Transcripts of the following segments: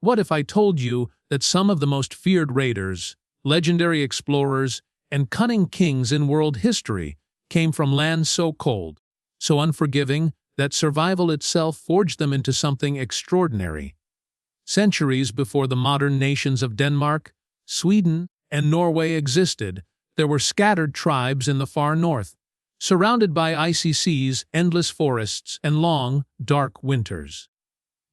What if I told you that some of the most feared raiders, legendary explorers, and cunning kings in world history came from lands so cold, so unforgiving, that survival itself forged them into something extraordinary? Centuries before the modern nations of Denmark, Sweden, and Norway existed, there were scattered tribes in the far north, surrounded by icy seas, endless forests, and long, dark winters.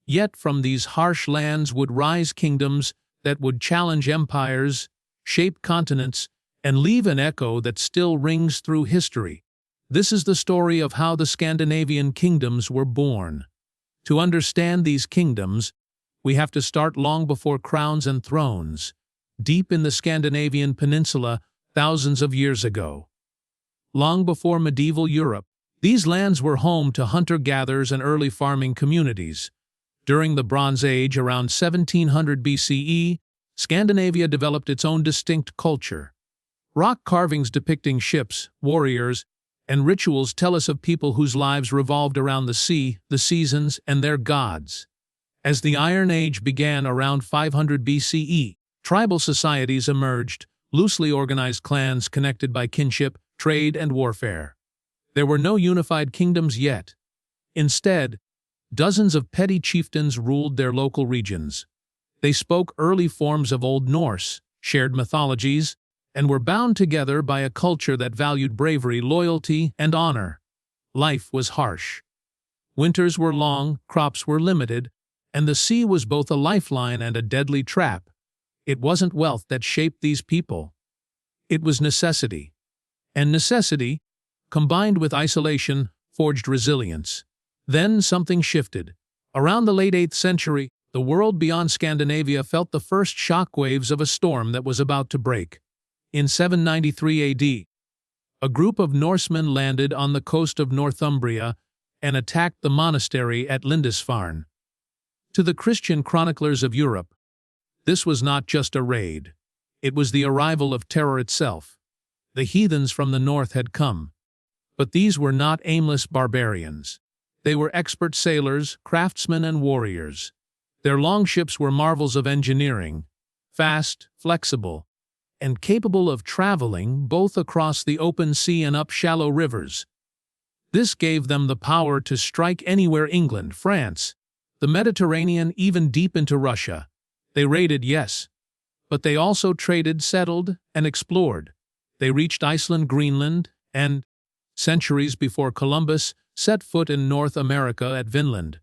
Yet from these harsh lands would rise kingdoms that would challenge empires, shape continents, and leave an echo that still rings through history. This is the story of how the Scandinavian kingdoms were born. To understand these kingdoms, we have to start long before crowns and thrones, deep in the Scandinavian peninsula thousands of years ago. Long before medieval Europe, these lands were home to hunter-gatherers and early farming communities. During the Bronze Age, around 1700 BCE, Scandinavia developed its own distinct culture. Rock carvings depicting ships, warriors, and rituals tell us of people whose lives revolved around the sea, the seasons, and their gods. As the Iron Age began around 500 BCE, tribal societies emerged, loosely organized clans connected by kinship, trade, and warfare. There were no unified kingdoms yet. Instead, dozens of petty chieftains ruled their local regions. They spoke early forms of Old Norse, shared mythologies, and were bound together by a culture that valued bravery, loyalty, and honor. Life was harsh. Winters were long, crops were limited, and the sea was both a lifeline and a deadly trap. It wasn't wealth that shaped these people. It was necessity. And necessity, combined with isolation, forged resilience. Then something shifted. Around the late 8th century, the world beyond Scandinavia felt the first shockwaves of a storm that was about to break. In 793 AD, a group of Norsemen landed on the coast of Northumbria and attacked the monastery at Lindisfarne. To the Christian chroniclers of Europe, this was not just a raid. It was the arrival of terror itself. The heathens from the north had come. But these were not aimless barbarians. They were expert sailors, craftsmen, and warriors. Their longships were marvels of engineering, fast, flexible, and capable of traveling both across the open sea and up shallow rivers. This gave them the power to strike anywhere: England, France, the Mediterranean, even deep into Russia. They raided, yes, but they also traded, settled, and explored. They reached Iceland, Greenland, and, centuries before Columbus, set foot in North America at Vinland.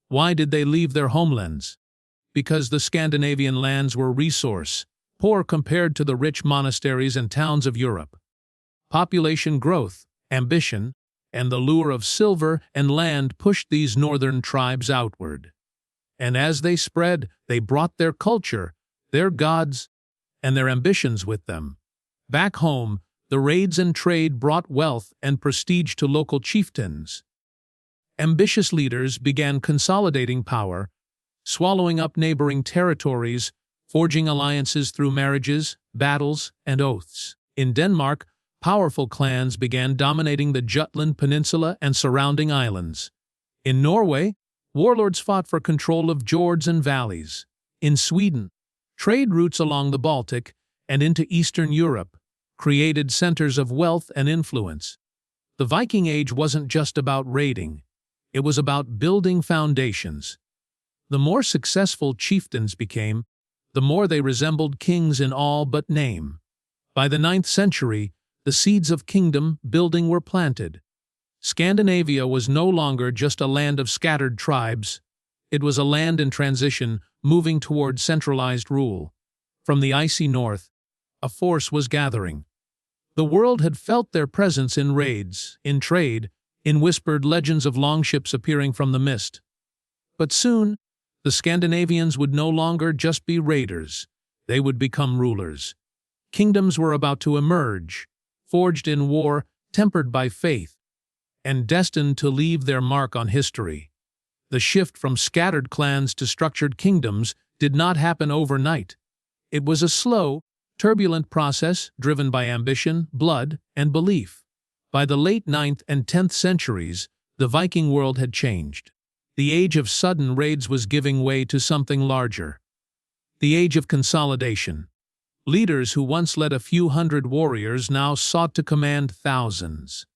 Why did they leave their homelands? Because the Scandinavian lands were resource-poor compared to the rich monasteries and towns of Europe. Population growth, ambition, and the lure of silver and land pushed these northern tribes outward. And as they spread, they brought their culture, their gods, and their ambitions with them. Back home, the raids and trade brought wealth and prestige to local chieftains. Ambitious leaders began consolidating power, swallowing up neighboring territories, forging alliances through marriages, battles, and oaths. In Denmark, powerful clans began dominating the Jutland Peninsula and surrounding islands. In Norway, warlords fought for control of fjords and valleys. In Sweden, trade routes along the Baltic and into Eastern Europe created centers of wealth and influence. The Viking Age wasn't just about raiding. It was about building foundations. The more successful chieftains became, the more they resembled kings in all but name. By the 9th century, the seeds of kingdom building were planted. Scandinavia was no longer just a land of scattered tribes. It was a land in transition, moving toward centralized rule. From the icy north, a force was gathering. The world had felt their presence in raids, in trade, in whispered legends of longships appearing from the mist. But soon, the Scandinavians would no longer just be raiders. They would become rulers. Kingdoms were about to emerge, forged in war, tempered by faith, and destined to leave their mark on history. The shift from scattered clans to structured kingdoms did not happen overnight. It was a slow, turbulent process driven by ambition, blood, and belief. By the late 9th and 10th centuries, the Viking world had changed. The age of sudden raids was giving way to something larger. The Age of Consolidation. Leaders who once led a few hundred warriors now sought to command thousands.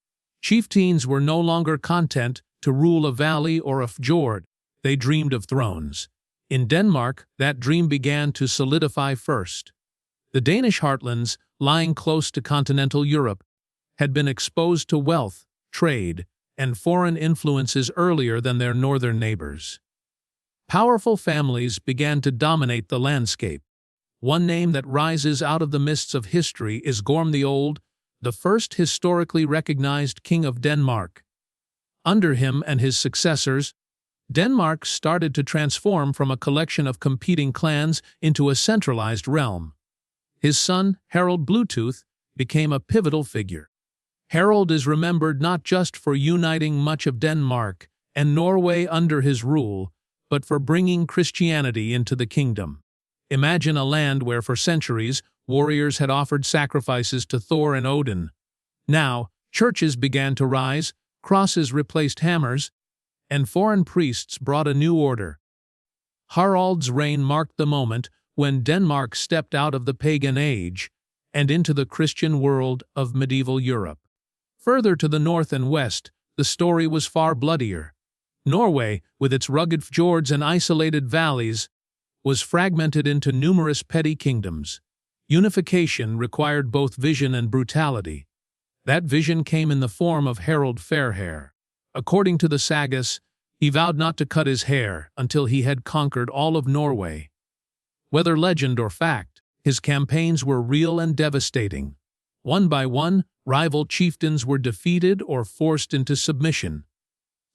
Chieftains were no longer content to rule a valley or a fjord. They dreamed of thrones. In Denmark, that dream began to solidify first. The Danish heartlands, lying close to continental Europe, had been exposed to wealth, trade, and foreign influences earlier than their northern neighbors. Powerful families began to dominate the landscape. One name that rises out of the mists of history is Gorm the Old, the first historically recognized king of Denmark. Under him and his successors, Denmark started to transform from a collection of competing clans into a centralized realm. His son, Harald Bluetooth, became a pivotal figure. Harald is remembered not just for uniting much of Denmark and Norway under his rule, but for bringing Christianity into the kingdom. Imagine a land where for centuries warriors had offered sacrifices to Thor and Odin. Now, churches began to rise, crosses replaced hammers, and foreign priests brought a new order. Harald's reign marked the moment when Denmark stepped out of the pagan age and into the Christian world of medieval Europe. Further to the north and west, the story was far bloodier. Norway, with its rugged fjords and isolated valleys, was fragmented into numerous petty kingdoms. Unification required both vision and brutality. That vision came in the form of Harald Fairhair. According to the sagas, he vowed not to cut his hair until he had conquered all of Norway. Whether legend or fact, his campaigns were real and devastating. One by one, rival chieftains were defeated or forced into submission.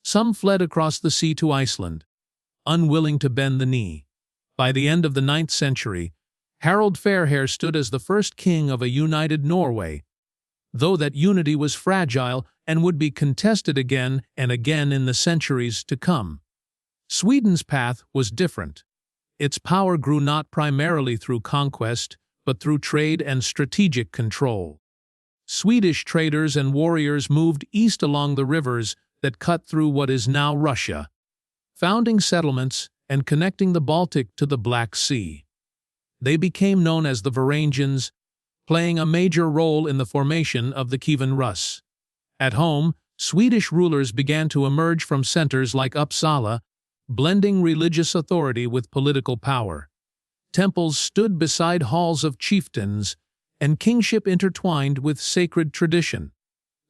Some fled across the sea to Iceland, unwilling to bend the knee. By the end of the 9th century, Harald Fairhair stood as the first king of a united Norway, though that unity was fragile and would be contested again and again in the centuries to come. Sweden's path was different. Its power grew not primarily through conquest, but through trade and strategic control. Swedish traders and warriors moved east along the rivers that cut through what is now Russia, founding settlements and connecting the Baltic to the Black Sea. They became known as the Varangians, playing a major role in the formation of the Kievan Rus. At home, Swedish rulers began to emerge from centers like Uppsala, blending religious authority with political power. Temples stood beside halls of chieftains, and kingship intertwined with sacred tradition.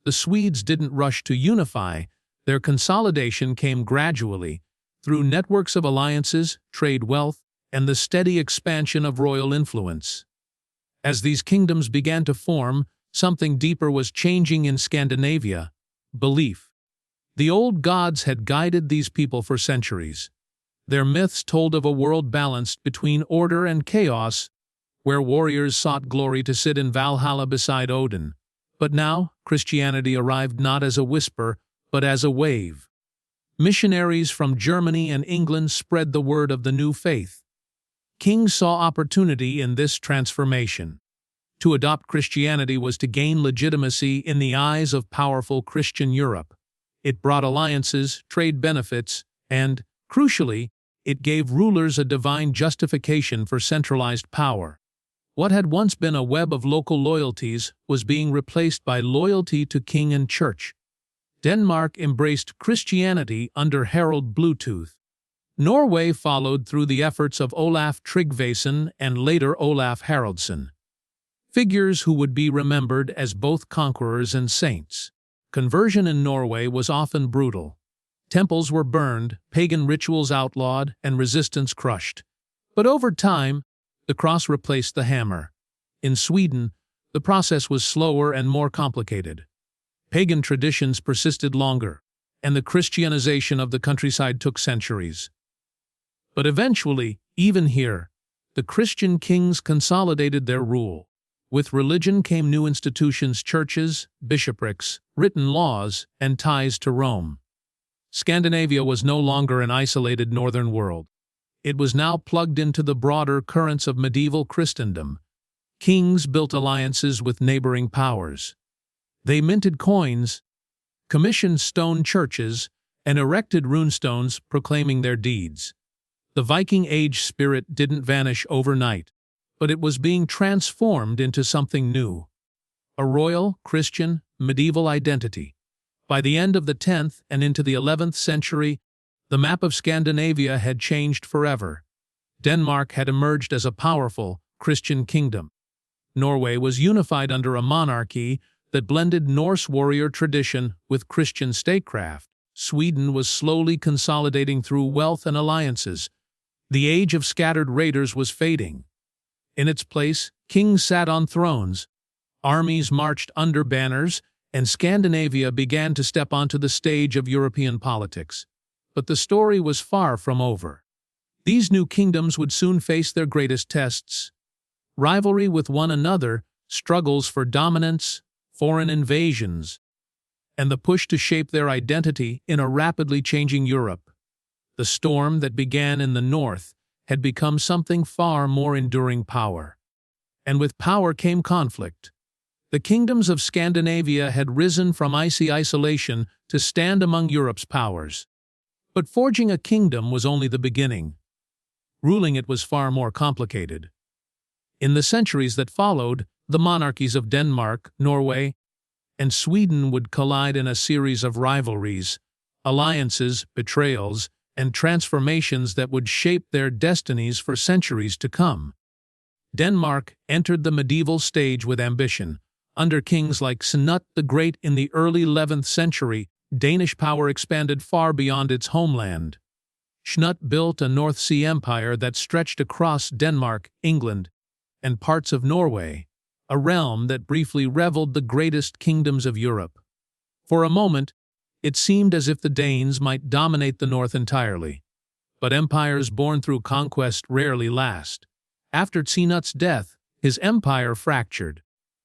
The Swedes didn't rush to unify. Their consolidation came gradually, through networks of alliances, trade wealth, and the steady expansion of royal influence. As these kingdoms began to form, something deeper was changing in Scandinavia: belief. The old gods had guided these people for centuries. Their myths told of a world balanced between order and chaos, where warriors sought glory to sit in Valhalla beside Odin. But now, Christianity arrived not as a whisper, but as a wave. Missionaries from Germany and England spread the word of the new faith. Kings saw opportunity in this transformation. To adopt Christianity was to gain legitimacy in the eyes of powerful Christian Europe. It brought alliances, trade benefits, and, crucially, it gave rulers a divine justification for centralized power. What had once been a web of local loyalties was being replaced by loyalty to king and church. Denmark embraced Christianity under Harald Bluetooth. Norway followed through the efforts of Olaf Tryggvason and later Olaf Haraldsson, figures who would be remembered as both conquerors and saints. Conversion in Norway was often brutal. Temples were burned, pagan rituals outlawed, and resistance crushed. But over time, the cross replaced the hammer. In Sweden, the process was slower and more complicated. Pagan traditions persisted longer, and the Christianization of the countryside took centuries. But eventually, even here, the Christian kings consolidated their rule. With religion came new institutions, churches, bishoprics, written laws, and ties to Rome. Scandinavia was no longer an isolated northern world. It was now plugged into the broader currents of medieval Christendom. Kings built alliances with neighboring powers. They minted coins, commissioned stone churches, and erected runestones proclaiming their deeds. The Viking Age spirit didn't vanish overnight, but it was being transformed into something new. A royal, Christian, medieval identity. By the end of the 10th and into the 11th century, the map of Scandinavia had changed forever. Denmark had emerged as a powerful, Christian kingdom. Norway was unified under a monarchy that blended Norse warrior tradition with Christian statecraft. Sweden was slowly consolidating through wealth and alliances. The age of scattered raiders was fading. In its place, kings sat on thrones, armies marched under banners, and Scandinavia began to step onto the stage of European politics. But the story was far from over. These new kingdoms would soon face their greatest tests. Rivalry with one another, struggles for dominance, foreign invasions, and the push to shape their identity in a rapidly changing Europe. The storm that began in the north had become something far more enduring power. And with power came conflict. The kingdoms of Scandinavia had risen from icy isolation to stand among Europe's powers. But forging a kingdom was only the beginning. Ruling it was far more complicated. In the centuries that followed, the monarchies of Denmark, Norway, and Sweden would collide in a series of rivalries, alliances, betrayals, and transformations that would shape their destinies for centuries to come. Denmark entered the medieval stage with ambition. Under kings like Snut the Great in the early 11th century, Danish power expanded far beyond its homeland. Snut built a North Sea empire that stretched across Denmark, England, and parts of Norway, a realm that briefly rivaled the greatest kingdoms of Europe. For a moment, it seemed as if the Danes might dominate the north entirely. But empires born through conquest rarely last. After Snut's death, his empire fractured,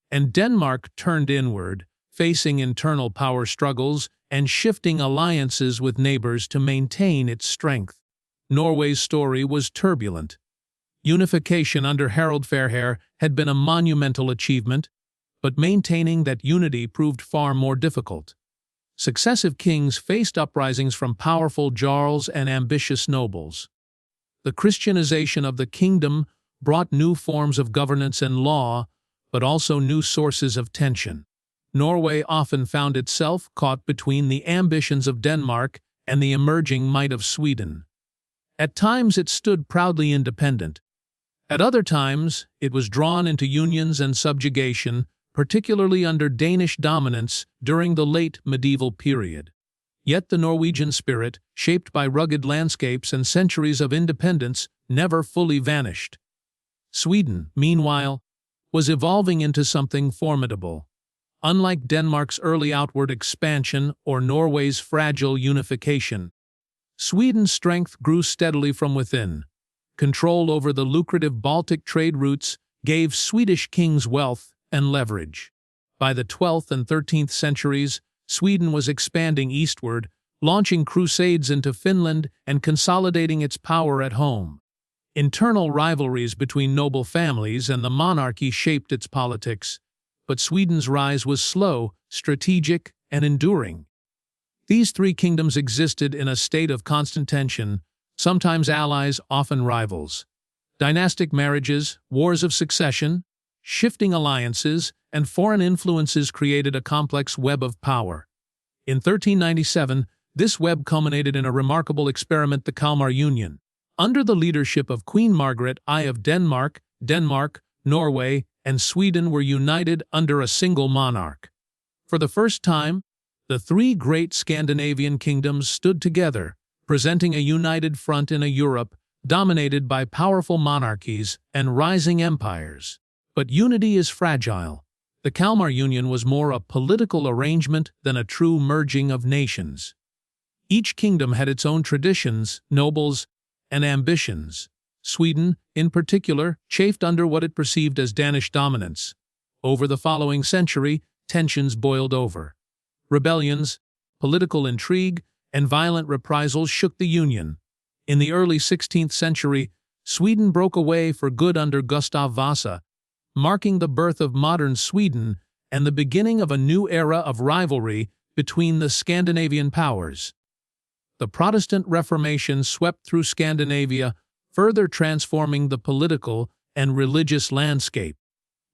and Denmark turned inward, facing internal power struggles and shifting alliances with neighbors to maintain its strength. Norway's story was turbulent. Unification under Harald Fairhair had been a monumental achievement, but maintaining that unity proved far more difficult. Successive kings faced uprisings from powerful jarls and ambitious nobles. The Christianization of the kingdom brought new forms of governance and law, but also new sources of tension. Norway often found itself caught between the ambitions of Denmark and the emerging might of Sweden. At times it stood proudly independent. At other times, it was drawn into unions and subjugation, particularly under Danish dominance during the late medieval period. Yet the Norwegian spirit, shaped by rugged landscapes and centuries of independence, never fully vanished. Sweden, meanwhile, was evolving into something formidable. Unlike Denmark's early outward expansion or Norway's fragile unification, Sweden's strength grew steadily from within. Control over the lucrative Baltic trade routes gave Swedish kings wealth and leverage. By the 12th and 13th centuries, Sweden was expanding eastward, launching crusades into Finland and consolidating its power at home. Internal rivalries between noble families and the monarchy shaped its politics, but Sweden's rise was slow, strategic, and enduring. These three kingdoms existed in a state of constant tension, sometimes allies, often rivals. Dynastic marriages, wars of succession, shifting alliances, and foreign influences created a complex web of power. In 1397, this web culminated in a remarkable experiment, the Kalmar Union. Under the leadership of Queen Margaret I of Denmark, Norway, and Sweden were united under a single monarch. For the first time, the three great Scandinavian kingdoms stood together, presenting a united front in a Europe dominated by powerful monarchies and rising empires. But unity is fragile. The Kalmar Union was more a political arrangement than a true merging of nations. Each kingdom had its own traditions, nobles, and ambitions. Sweden, in particular, chafed under what it perceived as Danish dominance. Over the following century, tensions boiled over. Rebellions, political intrigue, and violent reprisals shook the Union. In the early 16th century, Sweden broke away for good under Gustav Vasa, marking the birth of modern Sweden and the beginning of a new era of rivalry between the Scandinavian powers. The Protestant Reformation swept through Scandinavia, further transforming the political and religious landscape.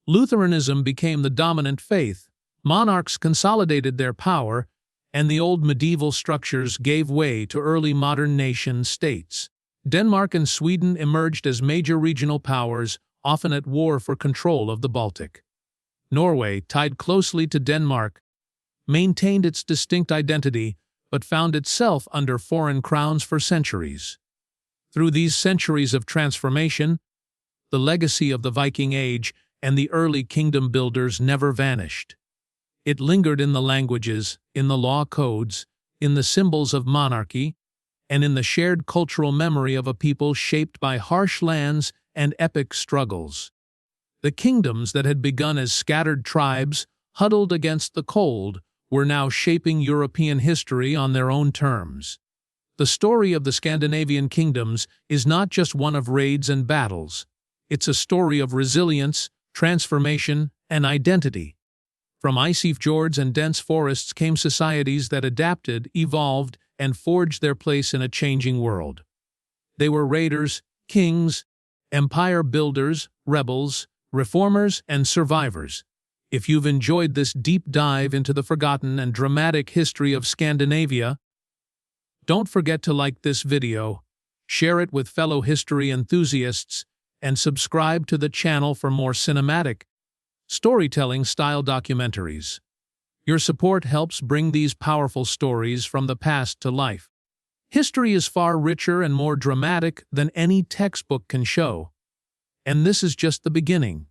Lutheranism became the dominant faith, monarchs consolidated their power, and the old medieval structures gave way to early modern nation-states. Denmark and Sweden emerged as major regional powers, often at war for control of the Baltic. Norway, tied closely to Denmark, maintained its distinct identity but found itself under foreign crowns for centuries. Through these centuries of transformation, the legacy of the Viking Age and the early kingdom builders never vanished. It lingered in the languages, in the law codes, in the symbols of monarchy, and in the shared cultural memory of a people shaped by harsh lands and epic struggles. The kingdoms that had begun as scattered tribes, huddled against the cold, were now shaping European history on their own terms. The story of the Scandinavian kingdoms is not just one of raids and battles. It's a story of resilience, transformation, and identity. From icy fjords and dense forests came societies that adapted, evolved, and forged their place in a changing world. They were raiders, kings, empire builders, rebels, reformers, and survivors. If you've enjoyed this deep dive into the forgotten and dramatic history of Scandinavia, don't forget to like this video, share it with fellow history enthusiasts, and subscribe to the channel for more cinematic, storytelling-style documentaries. Your support helps bring these powerful stories from the past to life. History is far richer and more dramatic than any textbook can show. And this is just the beginning.